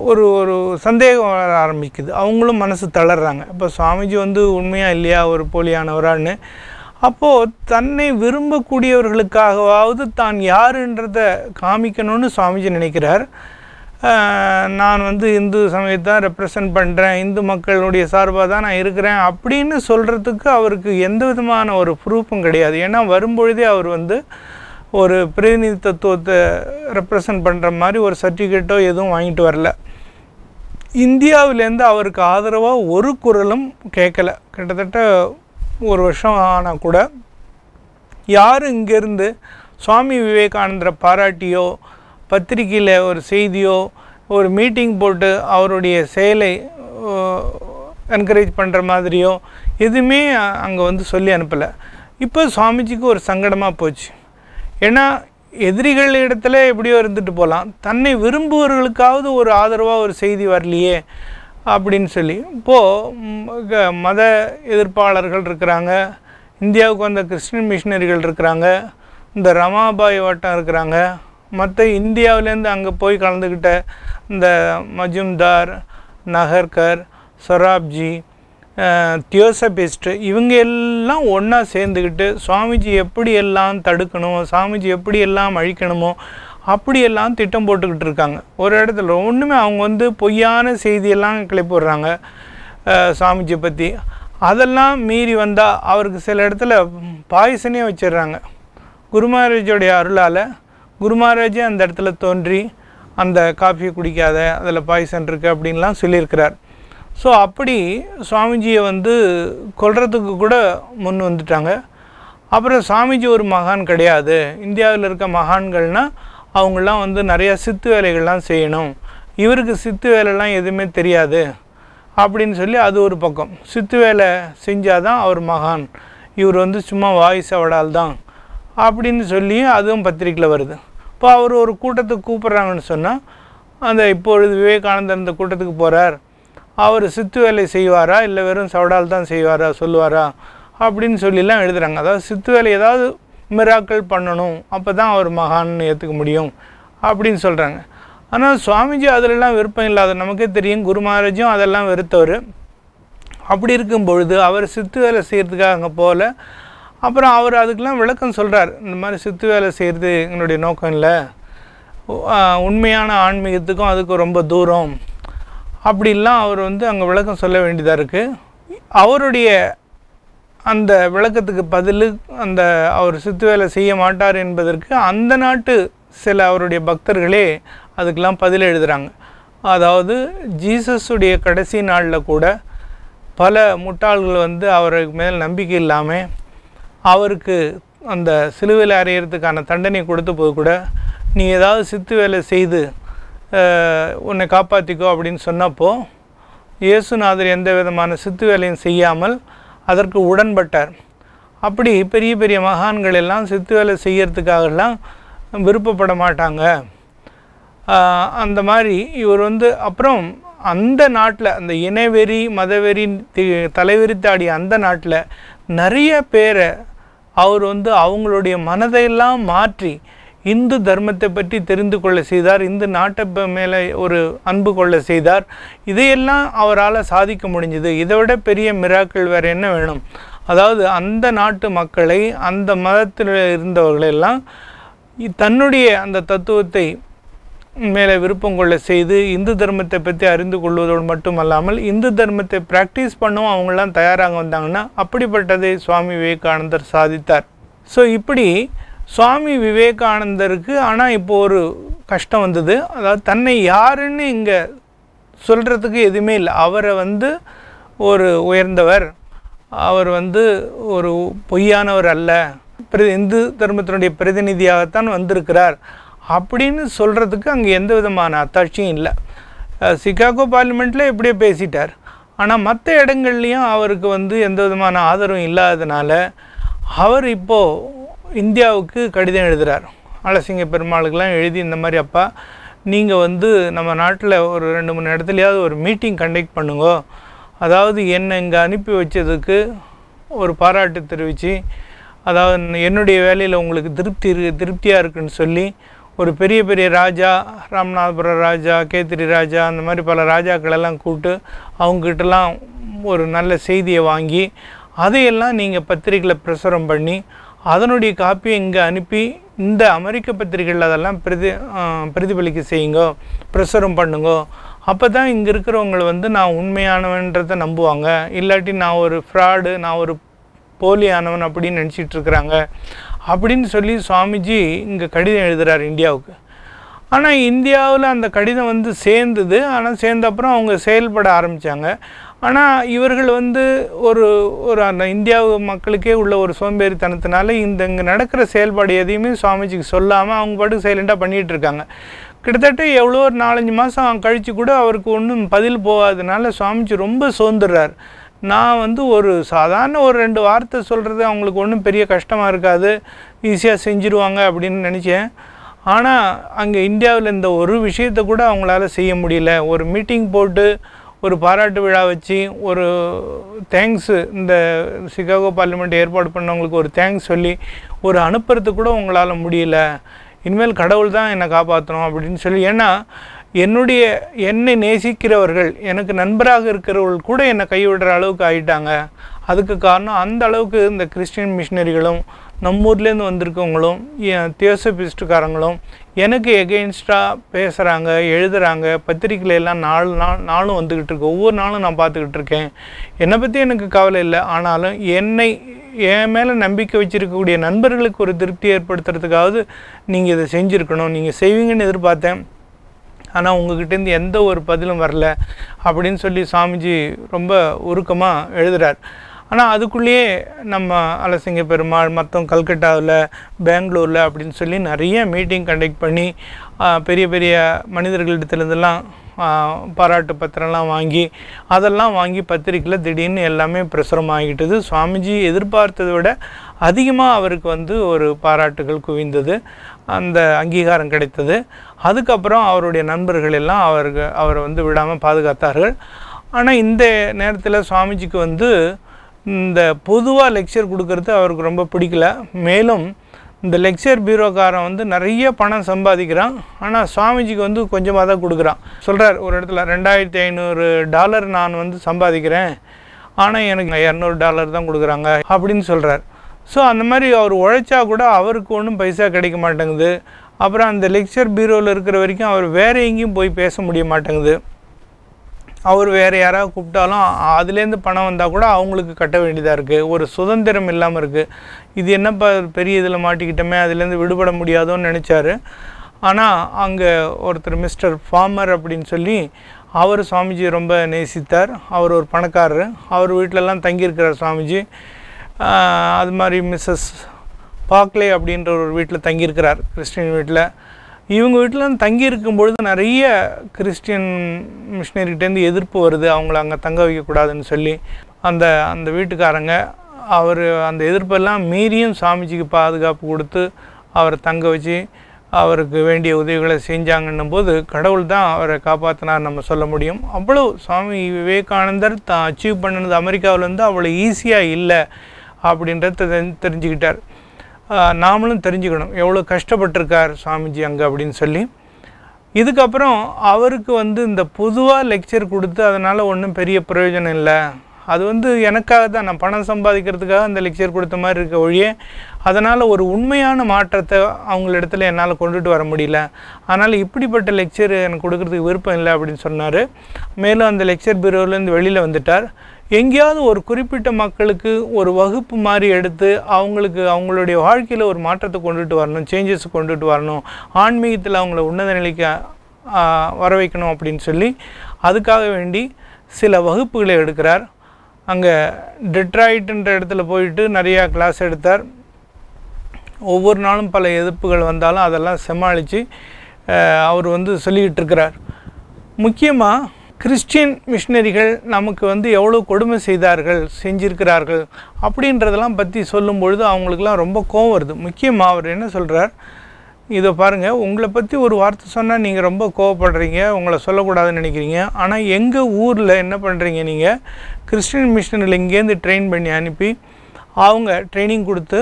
ஒரு ஒரு சந்தேகம் வர ஆரம்பிக்குது. அவங்களும் மனசு தளர்றாங்க. இப்போ சுவாமிஜி வந்து உண்மையாக இல்லையா ஒரு போலியானவரான்னு. அப்போது தன்னை விரும்பக்கூடியவர்களுக்காகவாவது தான் யாருன்றதை காமிக்கணும்னு சுவாமிஜி நினைக்கிறார். நான் வந்து இந்து சமயத்தை ரெப்ரசன்ட் பண்ணுறேன், இந்து மக்களுடைய சார்பாக தான் நான் இருக்கிறேன் அப்படின்னு சொல்கிறதுக்கு அவருக்கு எந்த விதமான ஒரு ப்ரூஃபும் கிடையாது. ஏன்னா வரும்பொழுதே அவர் வந்து ஒரு பிரதிநிதித்துவத்தை ரெப்ரசன்ட் பண்ணுற மாதிரி ஒரு சர்டிஃபிகேட்டோ எதுவும் வாங்கிட்டு வரல. இந்தியாவிலேருந்து அவருக்கு ஆதரவாக ஒரு குரலும் கேட்கலை. கிட்டத்தட்ட ஒரு வருஷம் ஆனால் கூட யாரும் இங்கேருந்து சுவாமி விவேகானந்தரை பாராட்டியோ பத்திரிக்கையில் ஒரு செய்தியோ ஒரு மீட்டிங் போட்டு அவருடைய செயலை என்கரேஜ் பண்ணுற மாதிரியோ எதுவுமே அங்கே வந்து சொல்லி அனுப்பலை. இப்போ சுவாமிஜிக்கு ஒரு சங்கடமாக போச்சு. ஏன்னா எதிரிகள் இடத்துல எப்படியோ இருந்துட்டு போகலாம், தன்னை விரும்புவர்களுக்காவது ஒரு ஆதரவாக ஒரு செய்தி வரலையே அப்படின்னு சொல்லி இப்போது மத எதிர்ப்பாளர்கள் இருக்கிறாங்க, இந்தியாவுக்கு வந்த கிறிஸ்டின் மிஷினரிகள் இருக்கிறாங்க, இந்த ரமாபாய் வட்டம் இருக்கிறாங்க, மற்ற இந்தியாவிலேருந்து அங்கே போய் கலந்துக்கிட்ட இந்த மஜும்தார், நகர்கர், சொராப்ஜி, தியோசபிஸ்ட், இவங்க எல்லாம் ஒன்றா சேர்ந்துக்கிட்டு சுவாமிஜி எப்படி எல்லாம் தடுக்கணும், சுவாமிஜி எப்படி எல்லாம் அழிக்கணுமோ அப்படியெல்லாம் திட்டம் போட்டுக்கிட்டு இருக்காங்க. ஒரு இடத்துல ஒன்றுமே அவங்க வந்து பொய்யான செய்தியெல்லாம் கிளப்பி விடுறாங்க சுவாமிஜியை பற்றி. அதெல்லாம் மீறி வந்தால் அவருக்கு சில இடத்துல பாய்சனே வச்சிடுறாங்க. குரு மகாராஜோடைய அருளால் குரு மகாராஜே அந்த இடத்துல தோன்றி அந்த காஃபியை குடிக்காத, அதில் பாய்சன் இருக்குது அப்படின்லாம் சொல்லியிருக்கிறார். ஸோ அப்படி சுவாமிஜியை வந்து கொல்றதுக்கு கூட முன் வந்துட்டாங்க. அப்புறம் சுவாமிஜி ஒரு மகான் கிடையாது, இந்தியாவில் இருக்க மகான்கள்னால் அவங்களாம் வந்து நிறையா சித்து வேலைகள்லாம் செய்யணும், இவருக்கு சித்து வேலைலாம் எதுவுமே தெரியாது அப்படின்னு சொல்லி அது ஒரு பக்கம். சித்து வேலை செஞ்சால் தான் அவர் மகான், இவர் வந்து சும்மா வாய்ஸ் அவடால் தான் அப்படின்னு சொல்லி அதுவும் பத்திரிக்கையில் வருது. இப்போ அவர் ஒரு கூட்டத்துக்கு கூப்பிட்றாங்கன்னு சொன்னால் அந்த இப்பொழுது விவேகானந்தர் இந்த கூட்டத்துக்கு போகிறார், அவர் சித்து வேலை செய்வாரா இல்லை வெறும் சவடால் தான் செய்வாரா சொல்லுவாரா அப்படின்னு சொல்லிலாம் எழுதுகிறாங்க. அதாவது சித்து வேலை ஏதாவது மிராக்கள் பண்ணணும், அப்போ தான் அவர் மகான்னு ஏற்றுக்க முடியும் அப்படின்னு சொல்கிறாங்க. ஆனால் சுவாமிஜி அதிலெல்லாம் விருப்பம் இல்லாத நமக்கே தெரியும். குரு மகாராஜும் அதெல்லாம் வெறுத்தவர். அப்படி இருக்கும் பொழுது அவர் சித்து வேலை செய்கிறதுக்காக அங்கே போகல. அப்புறம் அவர் அதுக்கெலாம் விளக்கம் சொல்கிறார், இந்த மாதிரி சித்து வேலை செய்கிறது எங்களுடைய நோக்கம் இல்லை, உண்மையான ஆன்மீகத்துக்கும் அதுக்கும் ரொம்ப தூரம் அப்படிலாம் அவர் வந்து அங்கே விளக்கம் சொல்ல வேண்டியதாக இருக்குது. அவருடைய அந்த விளக்கத்துக்கு பதில் அந்த அவர் சித்து வேலை செய்ய மாட்டார் என்பதற்கு அந்த நாட்டு சில அவருடைய பக்தர்களே அதுக்கெல்லாம் பதில் எழுதுகிறாங்க. அதாவது ஜீசஸுடைய கடைசி நாளில் கூட பல முட்டாள்கள் வந்து அவருக்கு மேல் நம்பிக்கை இல்லாமல் அவருக்கு அந்த சிலுவையில் அறையிறதுக்கான தண்டனை கொடுத்த போது கூட நீ ஏதாவது சித்து வேலை செய்து உன்னை காப்பாற்றிக்கோ அப்படின்னு சொன்னப்போ இயேசுநாதர் எந்த விதமான சித்து வேலையும் செய்யாமல் அதற்கு உடன்பட்டார். அப்படி பெரிய பெரிய மகான்கள் எல்லாம் சித்து வேலை செய்யறதுக்காகலாம் விருப்பப்பட மாட்டாங்க. அந்த மாதிரி இவர் வந்து அப்புறம் அந்த நாட்டில் அந்த இனவெறி மதவெறி தலைவிரித்தாடிய அந்த நாட்டில் நிறைய பேரை அவர் வந்து அவங்களுடைய மனதையெல்லாம் மாற்றி இந்து தர்மத்தை பற்றி தெரிந்து கொள்ள செய்தார், இந்து நாட்டை மேலே ஒரு அன்பு கொள்ள செய்தார். இதையெல்லாம் அவரால் சாதிக்க முடிஞ்சுது. இதை விட பெரிய மிராக்கள் வேறு என்ன வேணும்? அதாவது அந்த நாட்டு மக்களை, அந்த மதத்தில் இருந்தவர்களெல்லாம் தன்னுடைய அந்த தத்துவத்தை மேலே விருப்பம் கொள்ள செய்து இந்து தர்மத்தை பற்றி அறிந்து கொள்வதோடு மட்டுமல்லாமல் இந்து தர்மத்தை ப்ராக்டிஸ் பண்ணவும் அவங்களாம் தயாராக வந்தாங்கன்னா அப்படிப்பட்டதை சுவாமி விவேகானந்தர் சாதித்தார். ஸோ இப்படி சுவாமி விவேகானந்தருக்கு ஆனால் இப்போது ஒரு கஷ்டம் வந்தது. அதாவது தன்னை யாருன்னு இங்கே சொல்கிறதுக்கு எதுவுமே இல்லை. அவரை வந்து ஒரு உயர்ந்தவர், அவர் வந்து ஒரு பொய்யானவர் அல்ல, இந்து தர்மத்தினுடைய பிரதிநிதியாகத்தான் வந்திருக்கிறார் அப்படின்னு சொல்கிறதுக்கு அங்கே எந்த விதமான அத்தாட்சியும் இல்லை. சிகாகோ பார்லிமெண்ட்டில் எப்படியோ பேசிட்டார். ஆனால் மற்ற இடங்கள்லையும் அவருக்கு வந்து எந்த விதமான ஆதரவும் இல்லாததுனால அவர் இப்போது இந்தியாவுக்கு கடிதம் எழுதுகிறார். ஆலசிங்க பெருமாளுக்கெல்லாம் எழுதி இந்த மாதிரி, அப்பா நீங்கள் வந்து நம்ம நாட்டில் ஒரு 2-3 இடத்துலையாவது ஒரு மீட்டிங் கண்டக்ட் பண்ணுங்கோ, அதாவது என்னை இங்கே அனுப்பி வச்சதுக்கு ஒரு பாராட்டு தெரிவித்து, அதாவது என்னுடைய வேலையில் உங்களுக்கு திருப்தியாக இருக்குன்னு சொல்லி ஒரு பெரிய பெரிய ராஜா, ராமநாதபுர ராஜா, கேத்திரி ராஜா, அந்த மாதிரி பல ராஜாக்களெல்லாம் கூப்பிட்டு அவங்ககிட்டலாம் ஒரு நல்ல செய்தியை வாங்கி அதையெல்லாம் நீங்கள் பத்திரிகையில் பிரசுரம் பண்ணி அதனுடைய காப்பியை இங்கே அனுப்பி இந்த அமெரிக்க பத்திரிகைகள் அதெல்லாம் பிரதிபலிக்க செய்யுங்க, பிரசுரம் பண்ணுங்க. அப்போ தான் இங்கே இருக்கிறவங்களை வந்து நான் உண்மையானவன்றதை நம்புவாங்க. இல்லாட்டி நான் ஒரு ஃப்ராடு, நான் ஒரு போலியானவன் அப்படின்னு நினச்சிட்டு இருக்கிறாங்க அப்படின்னு சொல்லி சுவாமிஜி இங்கே கடிதம் எழுதுகிறார் இந்தியாவுக்கு. ஆனால் இந்தியாவில் அந்த கடிதம் வந்து சேர்ந்தது. ஆனால் சேர்ந்த அப்புறம் அவங்க செயல்பட ஆரம்பித்தாங்க. ஆனால் இவர்கள் வந்து ஒரு அந்த இந்தியாவு மக்களுக்கே உள்ள ஒரு சோம்பேறித்தனத்தினால இங்கே நடக்கிற செயல்பாடு எதையுமே சுவாமிஜிக்கு சொல்லாமல் அவங்க பாட்டுக்கு சைலண்ட்டாக பண்ணிகிட்டு இருக்காங்க. கிட்டத்தட்ட எவ்வளோ ஒரு 4-5 மாதம் கழித்து கூட அவருக்கு ஒன்றும் பதில் போகாதனால சுவாமிஜி ரொம்ப சோர்ந்துடுறார். நான் வந்து ஒரு சாதாரண ஒரு 2 வார்த்தை சொல்கிறது அவங்களுக்கு ஒன்றும் பெரிய கஷ்டமாக இருக்காது, ஈஸியாக செஞ்சுருவாங்க அப்படின்னு நினச்சேன். ஆனால் அங்கே இந்தியாவில் இந்த ஒரு விஷயத்தை கூட அவங்களால செய்ய முடியல. ஒரு மீட்டிங் போட்டு ஒரு பாராட்டு விழா வச்சு ஒரு தேங்க்ஸு, இந்த சிகாகோ பார்லிமெண்ட் ஏற்பாடு பண்ணவங்களுக்கு ஒரு தேங்க்ஸ் சொல்லி ஒரு அனுப்புறதுக்கு கூட உங்களால் முடியல. இனிமேல் கடவுள் தான் என்னை காப்பாற்றணும் அப்படின்னு சொல்லி. ஏன்னா என்னை நேசிக்கிறவர்கள், எனக்கு நண்பராக இருக்கிறவர்கள் கூட என்னை கைவிடுற அளவுக்கு ஆகிட்டாங்க. அதுக்கு காரணம் அந்த அளவுக்கு இந்த கிறிஸ்டியன் மிஷினரிகளும் நம்மூர்லேருந்து வந்திருக்கவங்களும் தியோசபிஸ்டுக்காரங்களும் எனக்கு எகெயின்ஸ்டாக பேசுகிறாங்க, எழுதுகிறாங்க. பத்திரிக்கையிலெல்லாம் நாளும் வந்துக்கிட்டு இருக்கு. ஒவ்வொரு நாளும் நான் பார்த்துக்கிட்டு இருக்கேன். என்னை பற்றி எனக்கு கவலை இல்லை. ஆனாலும் என் மேலே நம்பிக்கை வச்சுருக்கக்கூடிய நண்பர்களுக்கு ஒரு திருப்தி ஏற்படுத்துறதுக்காவது நீங்கள் இதை செஞ்சுருக்கணும், நீங்கள் செய்வீங்கன்னு எதிர்பார்த்தேன். ஆனால் உங்கள்கிட்டேருந்து எந்த ஒரு பதிலும் வரல அப்படின்னு சொல்லி சுவாமிஜி ரொம்ப உருக்கமாக எழுதுகிறார். ஆனால் அதுக்குள்ளேயே நம்ம அலசிங்க பெருமாள் மொத்தம் கல்கட்டாவில், பெங்களூரில் அப்படின்னு சொல்லி நிறைய மீட்டிங் கண்டக்ட் பண்ணி பெரிய பெரிய மனிதர்களிடத்துலேருந்தெல்லாம் பாராட்டு பத்திரம்லாம் வாங்கி அதெல்லாம் வாங்கி பத்திரிக்கையில் திடீர்னு எல்லாமே பிரசுரம் ஆகிட்டது. சுவாமிஜி எதிர்பார்த்ததை விட அதிகமாக அவருக்கு வந்து ஒரு பாராட்டுகள் குவிந்தது, அந்த அங்கீகாரம் கிடைத்தது. அதுக்கப்புறம் அவருடைய நண்பர்கள் எல்லாம் அவரை வந்து விடாமல் பாதுகாத்தார்கள். ஆனால் இந்த நேரத்தில் சுவாமிஜிக்கு வந்து இந்த பொதுவாக லெக்சர் கொடுக்கறது அவருக்கு ரொம்ப பிடிக்கல. மேலும் இந்த லெக்சர் பீரோக்காரன் வந்து நிறைய பணம் சம்பாதிக்கிறான். ஆனால் சுவாமிஜிக்கு வந்து கொஞ்சமாக தான் கொடுக்குறான். சொல்கிறார் ஒரு இடத்துல, $2500 நான் வந்து சம்பாதிக்கிறேன், ஆனால் எனக்கு $200 தான் கொடுக்குறாங்க அப்படின்னு சொல்கிறார். ஸோ அந்த மாதிரி அவர் உழைச்சா கூட அவருக்கு ஒன்றும் பைசா கிடைக்க மாட்டேங்குது. அப்புறம் அந்த லெக்சர் பீரோவில் இருக்கிற வரைக்கும் அவர் வேறு எங்கேயும் போய் பேச முடிய மாட்டேங்குது. அவர் வேறு யாராவது கூப்பிட்டாலும் அதுலேருந்து பணம் வந்தால் கூட அவங்களுக்கு கட்ட வேண்டியதாக இருக்குது. ஒரு சுதந்திரம் இல்லாமல் இருக்குது. இது என்னப்பா பெரிய இதில் மாட்டிக்கிட்டோமே, அதுலேருந்து விடுபட முடியாதோன்னு நினச்சார். ஆனால் அங்கே ஒருத்தர் மிஸ்டர் ஃபார்மர் அப்படின்னு சொல்லி அவர் சுவாமிஜி ரொம்ப நேசித்தார். அவர் ஒரு பணக்காரர். அவர் வீட்டிலலாம் தங்கியிருக்கிறார் சுவாமிஜி. அது மாதிரி மிஸ்ஸஸ் பாக்லே அப்படின்ற ஒரு வீட்டில் தங்கியிருக்கிறார், கிறிஸ்டின் வீட்டில். இவங்க வீட்டில் தங்கியிருக்கும் பொழுது நிறைய கிறிஸ்டியன் மிஷினரிகிட்டேருந்து எதிர்ப்பு வருது, அவங்கள அங்கே தங்க வைக்கக்கூடாதுன்னு சொல்லி. அந்த வீட்டுக்காரங்க அந்த எதிர்ப்பெல்லாம் மீறியும் சுவாமிஜிக்கு பாதுகாப்பு கொடுத்து அவரை தங்க வச்சு அவருக்கு வேண்டிய உதவிகளை செஞ்சாங்கன்னும் போது கடவுள் தான் அவரை காப்பாற்றினார் நம்ம சொல்ல முடியும். அவ்வளோ சுவாமி விவேகானந்தர் தான் அச்சீவ் பண்ணினது அமெரிக்காவிலேருந்து அவ்வளோ ஈஸியாக இல்லை அப்படின்றத தெரிஞ்சுக்கிட்டார். நாமளும் தெரிஞ்சுக்கணும் எவ்வளோ கஷ்டப்பட்டிருக்கார் சுவாமிஜி அங்கே அப்படின்னு சொல்லி. இதுக்கப்புறம் அவருக்கு வந்து இந்த பொதுவாக லெக்சர் கொடுத்து அதனால் ஒன்றும் பெரிய பிரயோஜனம் இல்லை. அது வந்து எனக்காக தான், நான் பணம் சம்பாதிக்கிறதுக்காக அந்த லெக்சர் கொடுத்த மாதிரி இருக்க ஒழிய அதனால் ஒரு உண்மையான மாற்றத்தை அவங்களிடத்துல என்னால் கொண்டுட்டு வர முடியல. அதனால் இப்படிப்பட்ட லெக்சர் எனக்கு கொடுக்கறதுக்கு விருப்பம் இல்லை அப்படின்னு சொன்னார். மேலும் அந்த லெக்சர் பீரோவிலேருந்து வெளியில் வந்துட்டார். எங்கேயாவது ஒரு குறிப்பிட்ட மக்களுக்கு ஒரு வகுப்பு மாதிரி எடுத்து அவங்களுடைய வாழ்க்கையில் ஒரு மாற்றத்தை கொண்டுட்டு வரணும், சேஞ்சஸ் கொண்டுட்டு வரணும், ஆன்மீகத்தில் அவங்கள உன்னத நிலைக்கு வர வைக்கணும் அப்படின்னு சொல்லி அதுக்காக வேண்டி சில வகுப்புகளை எடுக்கிறார். அங்கே டெட்ராய்ட்ன்ற இடத்துல போயிட்டு நிறையா கிளாஸ் எடுத்தார். ஒவ்வொரு நாளும் பல எதிர்ப்புகள் வந்தாலும் அதெல்லாம் சமாளித்து அவர் வந்து சொல்லிக்கிட்டு இருக்கிறார். முக்கியமாக கிறிஸ்டியன் மிஷினரிகள் நமக்கு வந்து எவ்வளோ கொடுமை செஞ்சிருக்கிறார்கள் அப்படின்றதெல்லாம் பற்றி சொல்லும் பொழுது அவங்களுக்கெல்லாம் ரொம்ப கோவம் வருது. முக்கியமாக அவர் என்ன சொல்கிறார், இதை பாருங்கள், உங்களை பற்றி ஒரு வார்த்தை சொன்னால் நீங்கள் ரொம்ப கோவப்படுறீங்க, உங்களை சொல்லக்கூடாதுன்னு நினைக்கிறீங்க. ஆனால் எங்கள் ஊரில் என்ன பண்ணுறீங்க, நீங்கள் கிறிஸ்டியன் மிஷினரில் இங்கேருந்து ட்ரெயின் பண்ணி அனுப்பி அவங்க ட்ரைனிங் கொடுத்து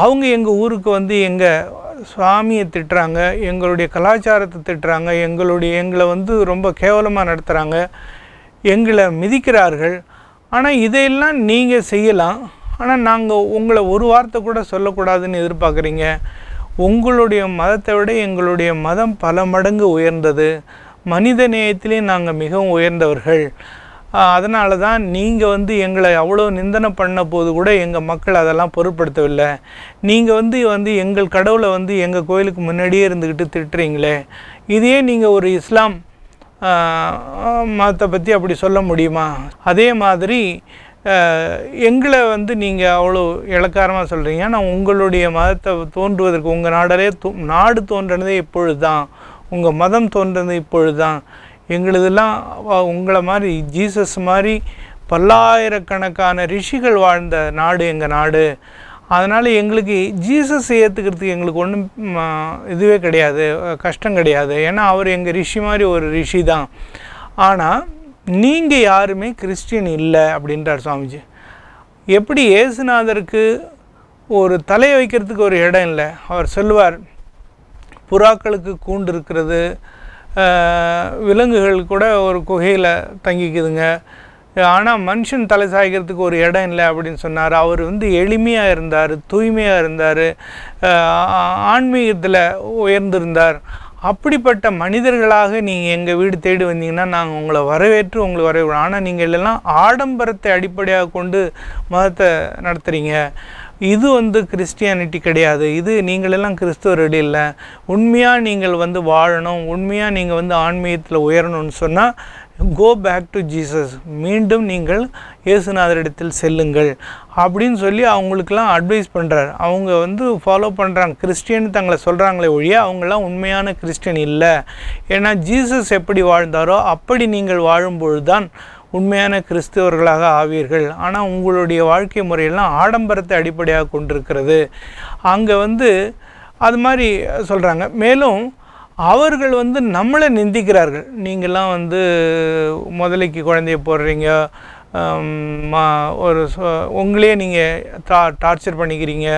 அவங்க எங்கள் ஊருக்கு வந்து எங்கள் சுவாமியை திட்டுறாங்க, எங்களுடைய கலாச்சாரத்தை திட்டுறாங்க, எங்களை வந்து ரொம்ப கேவலமாக நடத்துகிறாங்க, எங்களை மிதிக்கிறார்கள். ஆனால் இதையெல்லாம் நீங்கள் செய்யலாம், ஆனால் நாங்கள் உங்களை ஒரு வார்த்தை கூட சொல்லக்கூடாதுன்னு எதிர்பார்க்குறீங்க. உங்களுடைய மதத்தை விட எங்களுடைய மதம் பல மடங்கு உயர்ந்தது, மனித நேயத்திலே நாங்கள் மிகவும் உயர்ந்தவர்கள். அதனால தான் நீங்கள் வந்து எங்களை அவ்வளோ நிந்தனை பண்ண போது கூட எங்கள் மக்கள் அதெல்லாம் பொருட்படுத்தவில்லை. நீங்கள் வந்து எங்கள் கடவுளை வந்து எங்கள் கோயிலுக்கு முன்னாடியே இருந்துக்கிட்டு திட்டுறீங்களே, இதே நீங்கள் ஒரு இஸ்லாம் மதத்தை பற்றி அப்படி சொல்ல முடியுமா? அதே மாதிரி எங்களை வந்து நீங்கள் அவ்வளோ இளக்காரமாக சொல்கிறீங்க. ஆனால் உங்களுடைய மதத்தை தோன்றுவதற்கு உங்கள் நாடு தோன்றினதே இப்பொழுது தான், உங்கள் மதம் தோன்றினது இப்பொழுது தான். எங்களுதெல்லாம் உங்களை மாதிரி ஜீசஸ் மாதிரி பல்லாயிரக்கணக்கான ரிஷிகள் வாழ்ந்த நாடு எங்கள் நாடு. அதனால் எங்களுக்கு ஜீசஸ் ஏற்றுக்கிறதுக்கு எங்களுக்கு ஒன்றும் இதுவே கிடையாது, கஷ்டம் கிடையாது. ஏன்னா அவர் எங்கள் ரிஷி மாதிரி ஒரு ரிஷி தான். ஆனால் நீங்கள் யாருமே கிறிஸ்டியன் இல்லை அப்படின்றார் சுவாமிஜி. எப்படி இயேசுநாதருக்கு ஒரு தலையை வைக்கிறதுக்கு ஒரு இடம் இல்லை, அவர் சொல்லுவார் புறாக்களுக்கு கூண்டு இருக்கிறது, விலங்குகள் கூட ஒரு குகையில் தங்கிக்குதுங்க, ஆனால் மனுஷன் தலை சாய்க்கிறதுக்கு ஒரு இடம் இல்லை அப்படின்னு சொன்னார். அவர் வந்து எளிமையாக இருந்தார், தூய்மையாக இருந்தார், ஆன்மீகத்தில் உயர்ந்திருந்தார். அப்படிப்பட்ட மனிதர்களாக நீங்கள் எங்கள் வீடு தேடி வந்தீங்கன்னா நாங்கள் உங்களை வரவேற்று உங்களுக்கு வரவேற்கிறோம். ஆனால் நீங்கள் எல்லாம் ஆடம்பரத்தை அடிப்படையாக கொண்டு மதத்தை நடத்துகிறீங்க. இது வந்து கிறிஸ்டியானிட்டி கிடையாது. இது நீங்களெல்லாம் கிறிஸ்துவர்கள் இல்லை. உண்மையாக நீங்கள் வந்து வாழணும், உண்மையாக நீங்கள் வந்து ஆன்மீகத்தில் உயரணும்னு சொன்னால் கோ பேக் டு ஜீசஸ், மீண்டும் நீங்கள் இயேசுநாதரிடத்தில் செல்லுங்கள் அப்படின்னு சொல்லி அவங்களுக்கெல்லாம் அட்வைஸ் பண்ணுறார். அவங்க வந்து ஃபாலோ பண்ணுறாங்க, கிறிஸ்டியன் தங்களை சொல்கிறாங்களே ஒழிய அவங்களாம் உண்மையான கிறிஸ்டியன் இல்லை. ஏன்னா ஜீசஸ் எப்படி வாழ்ந்தாரோ அப்படி நீங்கள் வாழும்பொழுது தான் உண்மையான கிறிஸ்தவர்களாக ஆவீர்கள். ஆனால் உங்களுடைய வாழ்க்கை முறையெல்லாம் ஆடம்பரத்தை அடிப்படையாக கொண்டிருக்கிறது. அங்கே வந்து அது மாதிரி சொல்கிறாங்க. மேலும் அவர்கள் வந்து நம்மளை நிந்திக்கிறார்கள். நீங்கள்லாம் வந்து முதலைக்கு குழந்தைய போடுறீங்க, ஒரு உங்களே நீங்கள் டார்ச்சர் பண்ணிக்கிறீங்க,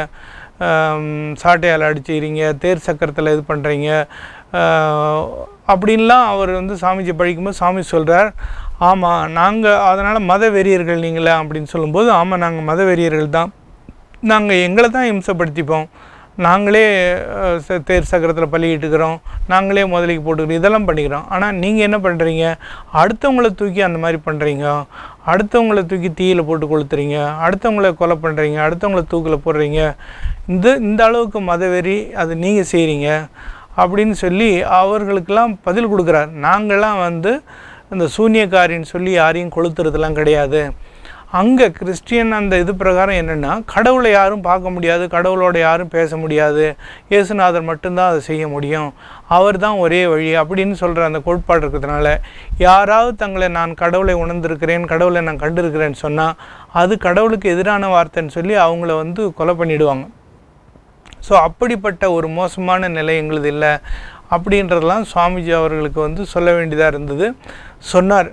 சாட்டையால் அடிச்சுக்கிறீங்க, தேர் சக்கரத்தில் இது பண்ணுறீங்க அப்படின்லாம் அவர் வந்து சாமிஜி படிக்கும்போது சாமி சொல்கிறார், ஆமாம் நாங்கள் அதனால் மத வெறியர்கள் நீங்களே அப்படின்னு சொல்லும்போது, ஆமாம் நாங்கள் மத வெறியர்கள் தான், நாங்கள் எங்களை தான் இம்சப்படுத்திப்போம், நாங்களே தேர் சக்கரத்தில் பள்ளிக்கிட்டுக்கிறோம், நாங்களே முதலைக்கு போட்டுக்கிறோம், இதெல்லாம் பண்ணிக்கிறோம். ஆனால் நீங்கள் என்ன பண்ணுறீங்க, அடுத்தவங்கள தூக்கி அந்த மாதிரி பண்ணுறீங்க, அடுத்தவங்கள தூக்கி தீயில் போட்டு கொளுத்துறீங்க, அடுத்தவங்கள கொலை பண்ணுறீங்க, அடுத்தவங்கள தூக்கில் போடுறீங்க, இந்த அளவுக்கு மதவெறி அது நீங்கள் செய்கிறீங்க அப்படின்னு சொல்லி அவர்களுக்கெல்லாம் பதில் கொடுக்குறார். நாங்கள்லாம் வந்து இந்த சூன்யக்காரின்னு சொல்லி யாரையும் கொளுத்துறதுலாம் கிடையாது. அங்கே கிறிஸ்டியன் அந்த இது பிரகாரம் என்னென்னா, கடவுளை யாரும் பார்க்க முடியாது, கடவுளோட யாரும் பேச முடியாது, இயேசுநாதர் மட்டும்தான் அதை செய்ய முடியும், அவர் தான் ஒரே வழி அப்படின்னு சொல்கிற அந்த கோட்பாடு இருக்கிறதுனால யாராவது தங்களை நான் கடவுளை உணர்ந்திருக்கிறேன், கடவுளை நான் கண்டிருக்கிறேன்னு சொன்னால் அது கடவுளுக்கு எதிரான வார்த்தைன்னு சொல்லி அவங்கள வந்து கொலை பண்ணிவிடுவாங்க. ஸோ அப்படிப்பட்ட ஒரு மோசமான நிலை எங்களுது இல்லை அப்படின்றதெல்லாம் சுவாமிஜி அவர்களுக்கு வந்து சொல்ல வேண்டியதாக இருந்தது. சொன்னார்.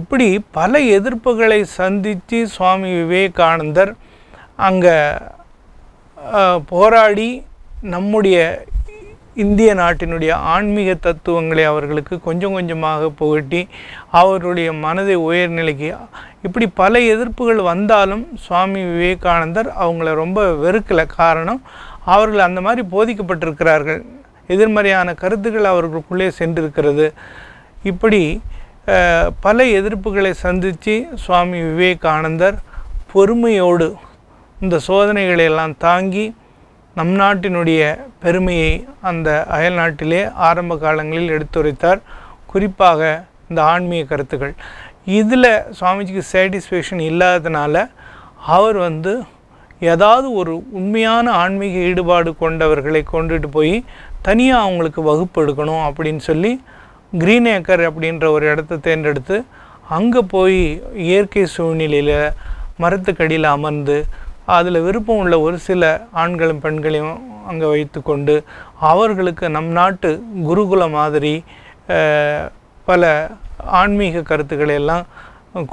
இப்படி பல எதிர்ப்புகளை சந்தித்து சுவாமி விவேகானந்தர் அங்கே போராடி நம்முடைய இந்திய நாட்டினுடைய ஆன்மீக தத்துவங்களை அவர்களுக்கு கொஞ்சம் கொஞ்சமாக புகட்டி அவருடைய மனதை உயர்நிலைக்கு, இப்படி பல எதிர்ப்புகள் வந்தாலும் சுவாமி விவேகானந்தர் அவங்கள ரொம்ப வெறுக்கலை. காரணம், அவர்கள் அந்த மாதிரி போதிக்கப்பட்டிருக்கிறார்கள், எதிர்மறையான கருத்துக்கள் அவர்களுக்குள்ளே சென்றிருக்கிறது. இப்படி பல எதிர்ப்புகளை சந்தித்து சுவாமி விவேகானந்தர் பொறுமையோடு இந்த சோதனைகளை எல்லாம் தாங்கி நம் நாட்டினுடைய பெருமையை அந்த அயல் நாட்டிலே ஆரம்ப காலங்களில் எடுத்துரைத்தார். குறிப்பாக இந்த ஆன்மீக கருத்துக்கள் இதில் சுவாமிஜிக்கு சாட்டிஸ்ஃபேக்ஷன் இல்லாததுனால அவர் வந்து ஏதாவது ஒரு உண்மையான ஆன்மீக ஈடுபாடு கொண்டவர்களை கொண்டுட்டு போய் தனியாக அவங்களுக்கு வகுப்பு எடுக்கணும் அப்படின்னு சொல்லி கிரீன் ஏக்கர் அப்படின்ற ஒரு இடத்த தேர்ந்தெடுத்து அங்கே போய் இயற்கை சூழ்நிலையில் மரத்துக்கடியில் அமர்ந்து அதில் விருப்பம் உள்ள ஒரு சில ஆண்களும் பெண்களையும் அங்கே வைத்து கொண்டு அவர்களுக்கு நம் நாட்டு குருகுல மாதிரி பல ஆன்மீக கருத்துக்களை எல்லாம்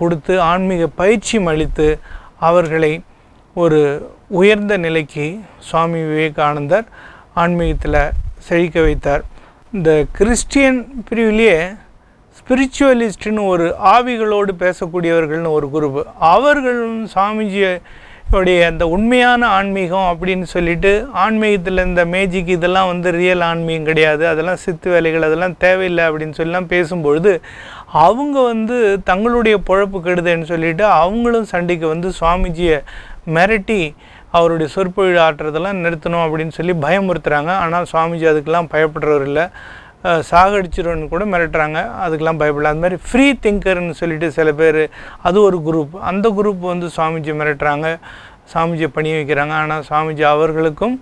கொடுத்து ஆன்மீக பயிற்சி அளித்து அவர்களை ஒரு உயர்ந்த நிலைக்கு சுவாமி விவேகானந்தர் ஆன்மீகத்தில் செழிக்க வைத்தார். இந்த கிறிஸ்டியன் பிரிவிலேயே ஸ்பிரிச்சுவலிஸ்ட்னு ஒரு ஆவிகளோடு பேசக்கூடியவர்கள்னு ஒரு குரூப், அவர்களும் சுவாமிஜியோடைய அந்த உண்மையான ஆன்மீகம் அப்படின்னு சொல்லிட்டு, ஆன்மீகத்தில் இந்த மேஜிக் இதெல்லாம் வந்து ரியல் ஆன்மீகம் கிடையாது, அதெல்லாம் சித்து வேலைகள், அதெல்லாம் தேவையில்லை அப்படின்னு சொல்லலாம் பேசும்பொழுது, அவங்க வந்து தங்களுடைய பொழப்பு கெடுதுன்னு சொல்லிட்டு அவங்களும் சண்டைக்கு வந்து சுவாமிஜியை மிரட்டி அவருடைய சொற்பொழிவு ஆற்றுறதெல்லாம் நிறுத்தணும் அப்படின்னு சொல்லி பயமுறுத்துகிறாங்க. ஆனால் சுவாமிஜி அதுக்கெல்லாம் பயப்படுறவர் இல்லை, சாகடிச்சிருன்னு கூட மிரட்டுறாங்க, அதுக்கெல்லாம் பயப்படல. அது மாதிரி ஃப்ரீ திங்கர்னு சொல்லிட்டு சில பேர், அது ஒரு குரூப், அந்த குரூப் வந்து சுவாமிஜி மிரட்டுறாங்க, சுவாமிஜியை பணிய வைக்கிறாங்க. ஆனால் சுவாமிஜி அவர்களுக்கும்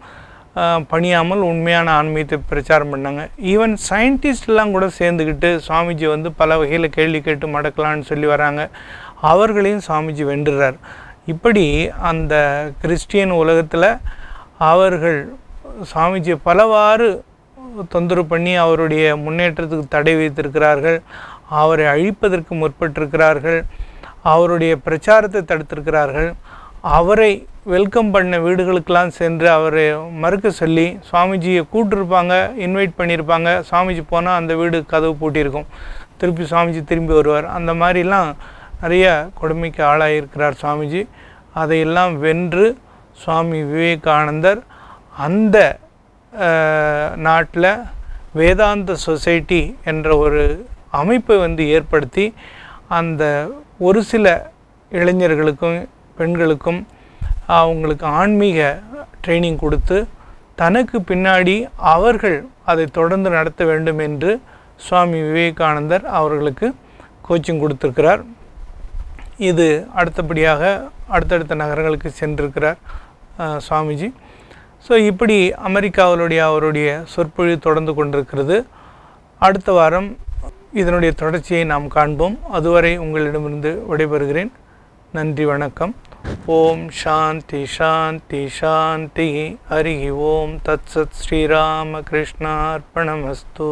பணியாமல் உண்மையான ஆன்மீகத்தை பிரச்சாரம் பண்ணாங்க. ஈவன் சயின்டிஸ்ட்லாம் கூட சேர்ந்துக்கிட்டு சுவாமிஜி வந்து பல வகையில் கேள்வி கேட்டு மடக்கலான்னு சொல்லி வராங்க, அவர்களையும் சுவாமிஜி வென்றுறார். இப்படி அந்த கிறிஸ்டியன் உலகத்தில் அவர்கள் சுவாமிஜியை பலவாறு தொந்தரவு பண்ணி அவருடைய முன்னேற்றத்துக்கு தடை வைத்திருக்கிறார்கள், அவரை அழிப்பதற்கு முற்பட்டிருக்கிறார்கள், அவருடைய பிரச்சாரத்தை தடுத்திருக்கிறார்கள், அவரை வெல்கம் பண்ண வீடுகளுக்கெல்லாம் சென்று அவரை மறுக்க சொல்லி சுவாமிஜியை கூப்பிட்டுருப்பாங்க, இன்வைட் பண்ணியிருப்பாங்க, சுவாமிஜி போனால் அந்த வீடு கதவு பூட்டியிருக்கும், திருப்பி சுவாமிஜி திரும்பி வருவார். அந்த மாதிரிலாம் நிறைய கொடுமைக்கு ஆளாயிருக்கிறார் சுவாமிஜி. அதையெல்லாம் வென்று சுவாமி விவேகானந்தர் அந்த நாட்டில் வேதாந்த சொசைட்டி என்ற ஒரு அமைப்பை வந்து ஏற்படுத்தி, அந்த ஒரு சில இளைஞர்களுக்கும் பெண்களுக்கும் அவங்களுக்கு ஆன்மீக ட்ரைனிங் கொடுத்து, தனக்கு பின்னாடி அவர்கள் அதை தொடர்ந்து நடத்த வேண்டும் என்று சுவாமி விவேகானந்தர் அவர்களுக்கு கோச்சிங் கொடுத்துருக்கிறார். இது அடுத்தபடியாக அடுத்தடுத்த நகரங்களுக்கு சென்றிருக்கிறார் சுவாமிஜி. ஸோ இப்படி அமெரிக்காவிலுடைய அவருடைய சொற்பொழிவு தொடர்ந்து கொண்டிருக்கிறது. அடுத்த வாரம் இதனுடைய தொடர்ச்சியை நாம் காண்போம். அதுவரை உங்களிடமிருந்து விடைபெறுகிறேன். நன்றி, வணக்கம். ஓம் சாந்தி சாந்தி சாந்தி. ஹரி ஓம் தத்சத். ஸ்ரீராம கிருஷ்ணார்ப்பணமஸ்து.